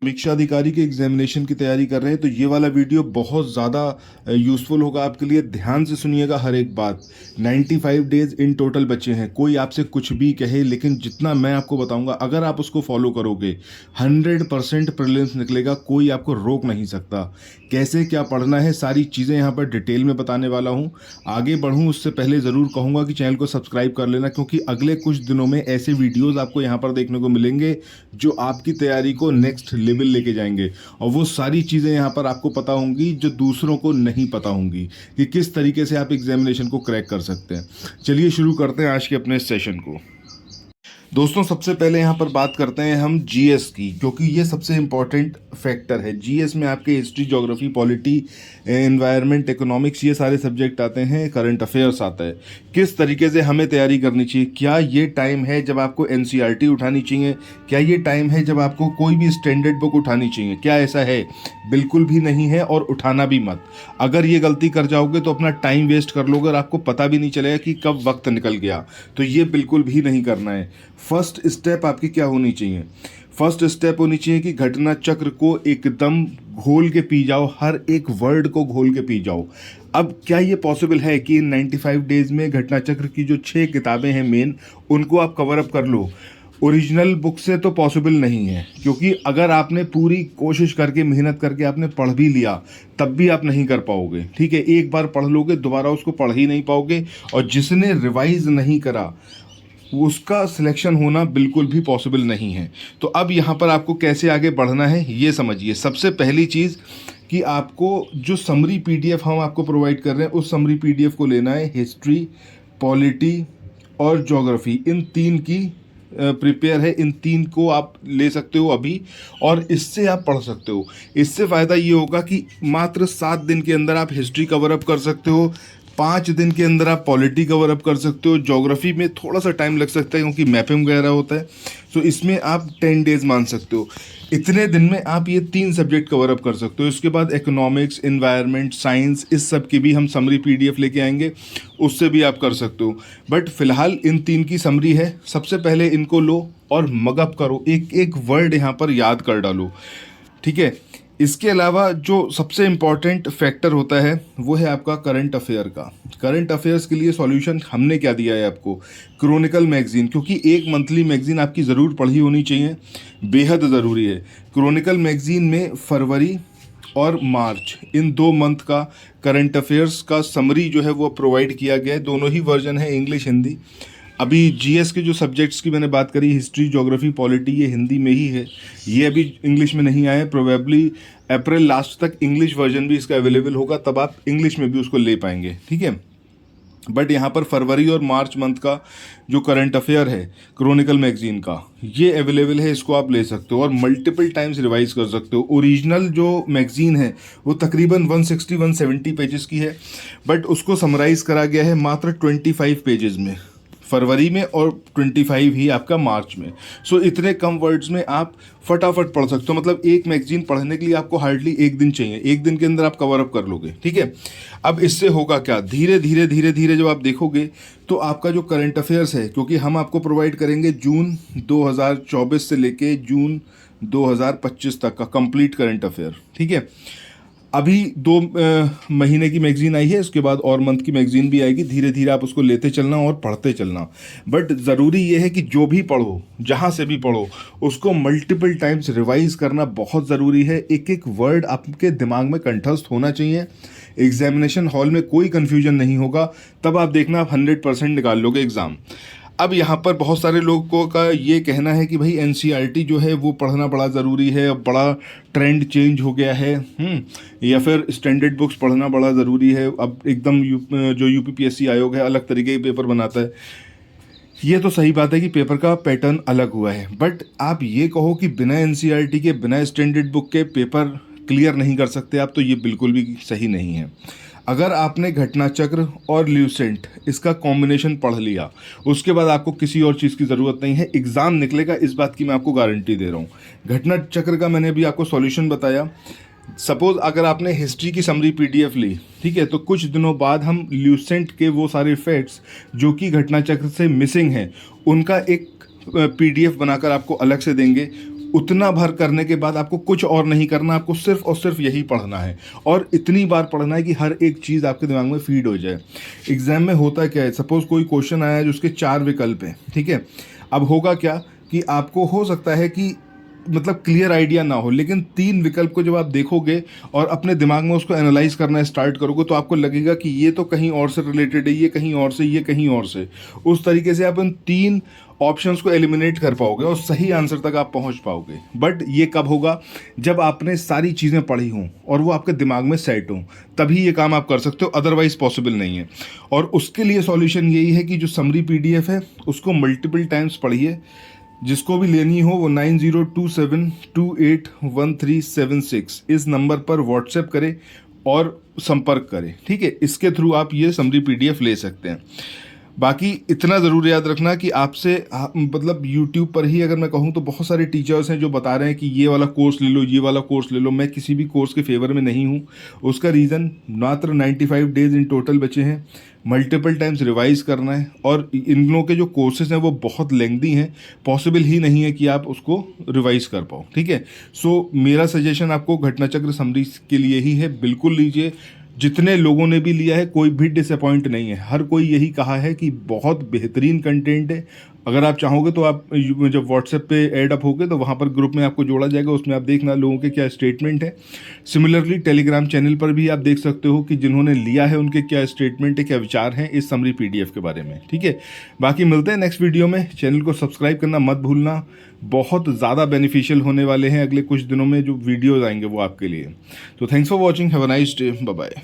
समीक्षा अधिकारी के एग्जामिनेशन की तैयारी कर रहे हैं तो ये वाला वीडियो बहुत ज़्यादा यूज़फुल होगा आपके लिए। ध्यान से सुनिएगा हर एक बात। 95 डेज इन टोटल बचे हैं। कोई आपसे कुछ भी कहे, लेकिन जितना मैं आपको बताऊंगा अगर आप उसको फॉलो करोगे 100% प्रीलिम्स निकलेगा। कोई आपको रोक नहीं सकता। कैसे क्या पढ़ना है सारी चीज़ें यहाँ पर डिटेल में बताने वाला हूँ। आगे बढ़ूँ उससे पहले ज़रूर कहूँगा कि चैनल को सब्सक्राइब कर लेना, क्योंकि अगले कुछ दिनों में ऐसे वीडियोज़ आपको यहाँ पर देखने को मिलेंगे जो आपकी तैयारी को नेक्स्ट लेवल लेके जाएंगे। और वो सारी चीज़ें यहाँ पर आपको पता होंगी जो दूसरों को नहीं पता होंगी, कि किस तरीके से आप एग्जामिनेशन को क्रैक कर सकते हैं। चलिए शुरू करते हैं आज के अपने सेशन को। दोस्तों, सबसे पहले यहाँ पर बात करते हैं हम जीएस की, क्योंकि ये सबसे इम्पॉर्टेंट फैक्टर है। जीएस में आपके history, geography, polity, environment, economics, ये सारे सब्जेक्ट आते हैं। करंट अफेयर्स आता है। किस तरीके से हमें तैयारी करनी चाहिए। क्या ये टाइम है जब आपको एनसीईआरटी उठानी चाहिए? क्या ये टाइम है जब आपको कोई भी स्टैंडर्ड बुक उठानी चाहिए? क्या ऐसा है? बिल्कुल भी नहीं है, और उठाना भी मत। अगर ये गलती कर जाओगे तो अपना टाइम वेस्ट कर लोगे और आपको पता भी नहीं चलेगा कि कब वक्त निकल गया। तो ये बिल्कुल भी नहीं करना है। फर्स्ट स्टेप आपकी क्या होनी चाहिए? फर्स्ट स्टेप होनी चाहिए कि घटना चक्र को एकदम घोल के पी जाओ, हर एक वर्ड को घोल के पी जाओ। अब क्या ये पॉसिबल है कि इन 95 डेज में घटना चक्र की जो 6 किताबें हैं मेन, उनको आप कवर अप कर लो? ओरिजिनल बुक से तो पॉसिबल नहीं है, क्योंकि अगर आपने पूरी कोशिश करके मेहनत करके आपने पढ़ भी लिया तब भी आप नहीं कर पाओगे। ठीक है, एक बार पढ़ लोगे दोबारा उसको पढ़ ही नहीं पाओगे, और जिसने रिवाइज नहीं करा उसका सिलेक्शन होना बिल्कुल भी पॉसिबल नहीं है। तो अब यहाँ पर आपको कैसे आगे बढ़ना है ये समझिए। सबसे पहली चीज़ कि आपको जो समरी पीडीएफ हम आपको प्रोवाइड कर रहे हैं, उस समरी पीडीएफ को लेना है। हिस्ट्री, पॉलिटी और ज्योग्राफी, इन तीन की प्रिपेयर है। इन तीन को आप ले सकते हो अभी, और इससे आप पढ़ सकते हो। इससे फ़ायदा ये होगा कि मात्र 7 दिन के अंदर आप हिस्ट्री कवर अप कर सकते हो, 5 दिन के अंदर आप पॉलिटी कवर अप कर सकते हो। ज्योग्राफी में थोड़ा सा टाइम लग सकता है क्योंकि मैपिंग वगैरह होता है, तो इसमें आप 10 डेज मान सकते हो। इतने दिन में आप ये 3 सब्जेक्ट कवर अप कर सकते हो। इसके बाद इकोनॉमिक्स, एनवायरनमेंट, साइंस, इस सब की भी हम समरी पीडीएफ लेके आएंगे, उससे भी आप कर सकते हो। बट फिलहाल इन 3 की समरी है। सबसे पहले इनको लो और मगअप करो, एक एक वर्ड यहाँ पर याद कर डालो। ठीक है, इसके अलावा जो सबसे इम्पॉर्टेंट फैक्टर होता है वो है आपका करंट अफेयर का। करंट अफेयर्स के लिए सॉल्यूशन हमने क्या दिया है आपको? क्रॉनिकल मैगजीन, क्योंकि एक मंथली मैगजीन आपकी ज़रूर पढ़ी होनी चाहिए, बेहद ज़रूरी है। क्रॉनिकल मैगजीन में फरवरी और मार्च, इन 2 मंथ का करंट अफेयर्स का समरी जो है वो प्रोवाइड किया गया है। दोनों ही वर्जन है, इंग्लिश, हिंदी। अभी जीएस के जो सब्जेक्ट्स की मैंने बात करी, हिस्ट्री, ज्योग्राफी, पॉलिटी, ये हिंदी में ही है, ये अभी इंग्लिश में नहीं आया है। प्रोबेबली अप्रैल लास्ट तक इंग्लिश वर्जन भी इसका अवेलेबल होगा, तब आप इंग्लिश में भी उसको ले पाएंगे। ठीक है, बट यहाँ पर फरवरी और मार्च मंथ का जो करंट अफेयर है क्रॉनिकल मैगजीन का, ये अवेलेबल है, इसको आप ले सकते हो और मल्टीपल टाइम्स रिवाइज कर सकते हो। ओरिजिनल जो मैगजीन है वो तकरीबन 160-170 पेजेस की है, बट उसको समराइज़ करा गया है मात्र 25 पेजेस में फरवरी में, और 25 ही आपका मार्च में। सो इतने कम वर्ड्स में आप फटाफट पढ़ सकते हो। मतलब एक मैगजीन पढ़ने के लिए आपको हार्डली 1 दिन चाहिए, 1 दिन के अंदर आप कवर अप कर लोगे। ठीक है, अब इससे होगा क्या? धीरे धीरे धीरे धीरे जब आप देखोगे तो आपका जो करंट अफेयर्स है, क्योंकि हम आपको प्रोवाइड करेंगे जून 2024 से लेके जून 2025 तक का कंप्लीट करंट अफेयर। ठीक है, अभी 2 महीने की मैगजीन आई है, उसके बाद और मंथ की मैगजीन भी आएगी। धीरे धीरे आप उसको लेते चलना और पढ़ते चलना। बट ज़रूरी ये है कि जो भी पढ़ो, जहाँ से भी पढ़ो, उसको मल्टीपल टाइम्स रिवाइज करना बहुत ज़रूरी है। एक एक वर्ड आपके दिमाग में कंठस्थ होना चाहिए। एग्जामिनेशन हॉल में कोई कन्फ्यूजन नहीं होगा, तब आप देखना आप 100% निकाल लोगे एग्ज़ाम। अब यहाँ पर बहुत सारे लोगों का ये कहना है कि भाई एनसीईआरटी जो है वो पढ़ना बड़ा ज़रूरी है, अब बड़ा ट्रेंड चेंज हो गया है, या फिर स्टैंडर्ड बुक्स पढ़ना बड़ा ज़रूरी है। अब एकदम जो यूपीपीएससी आयोग है अलग तरीके के पेपर बनाता है। ये तो सही बात है कि पेपर का पैटर्न अलग हुआ है, बट आप ये कहो कि बिना एनसीईआरटी के, बिना स्टैंडर्ड बुक के पेपर क्लियर नहीं कर सकते आप, तो ये बिल्कुल भी सही नहीं है। अगर आपने घटना चक्र और ल्यूसेंट इसका कॉम्बिनेशन पढ़ लिया, उसके बाद आपको किसी और चीज़ की ज़रूरत नहीं है, एग्ज़ाम निकलेगा, इस बात की मैं आपको गारंटी दे रहा हूँ। घटना चक्र का मैंने अभी आपको सॉल्यूशन बताया। सपोज़ अगर आपने हिस्ट्री की समरी पीडीएफ ली, ठीक है, तो कुछ दिनों बाद हम ल्यूसेंट के वो सारे फैक्ट्स जो कि घटना चक्र से मिसिंग हैं, उनका एक पीडीएफ बनाकर आपको अलग से देंगे। उतना भर करने के बाद आपको कुछ और नहीं करना, आपको सिर्फ और सिर्फ यही पढ़ना है और इतनी बार पढ़ना है कि हर एक चीज़ आपके दिमाग में फीड हो जाए। एग्जाम में होता क्या है, सपोज कोई क्वेश्चन आया है जिसके 4 विकल्प हैं, ठीक है। अब होगा क्या कि आपको हो सकता है कि मतलब क्लियर आइडिया ना हो, लेकिन 3 विकल्प को जब आप देखोगे और अपने दिमाग में उसको एनालाइज करना स्टार्ट करोगे तो आपको लगेगा कि ये तो कहीं और से रिलेटेड है, ये कहीं और से, ये कहीं और से। उस तरीके से आप उन 3 ऑप्शंस को एलिमिनेट कर पाओगे और सही आंसर तक आप पहुंच पाओगे। बट ये कब होगा, जब आपने सारी चीज़ें पढ़ी हों और वो आपके दिमाग में सेट हों, तभी ये काम आप कर सकते हो, अदरवाइज पॉसिबल नहीं है। और उसके लिए सॉल्यूशन यही है कि जो समरी PDF है उसको मल्टीपल टाइम्स पढ़िए। जिसको भी लेनी हो वो 9027281376 इस नंबर पर व्हाट्सएप करे और संपर्क करें, ठीक है। इसके थ्रू आप ये समरी PDF ले सकते हैं। बाकी इतना ज़रूर याद रखना कि आपसे मतलब YouTube पर ही अगर मैं कहूँ तो बहुत सारे टीचर्स हैं जो बता रहे हैं कि ये वाला कोर्स ले लो, ये वाला कोर्स ले लो। मैं किसी भी कोर्स के फेवर में नहीं हूँ। उसका रीज़न मात्र 95 डेज इन टोटल बचे हैं, मल्टीपल टाइम्स रिवाइज करना है और इन लोगों के जो कोर्सेज हैं वो बहुत लेंथी हैं, पॉसिबल ही नहीं है कि आप उसको रिवाइज कर पाओ, ठीक है। सो मेरा सजेशन आपको घटनाचक्र समरी के लिए ही है, बिल्कुल लीजिए। जितने लोगों ने भी लिया है कोई भी डिसअपॉइंट नहीं है, हर कोई यही कहा है कि बहुत बेहतरीन कंटेंट है। अगर आप चाहोगे तो आप जब व्हाट्सएप पे ऐड अप होगे तो वहाँ पर ग्रुप में आपको जोड़ा जाएगा, उसमें आप देखना लोगों के क्या स्टेटमेंट है। सिमिलरली टेलीग्राम चैनल पर भी आप देख सकते हो कि जिन्होंने लिया है उनके क्या स्टेटमेंट है, क्या विचार हैं इस समरी PDF के बारे में, ठीक है। बाकी मिलते हैं नेक्स्ट वीडियो में। चैनल को सब्सक्राइब करना मत भूलना, बहुत ज़्यादा बेनिफिशियल होने वाले हैं अगले कुछ दिनों में जो वीडियोज़ आएंगे वो आपके लिए। तो thanks for watching, have a nice day, bye bye.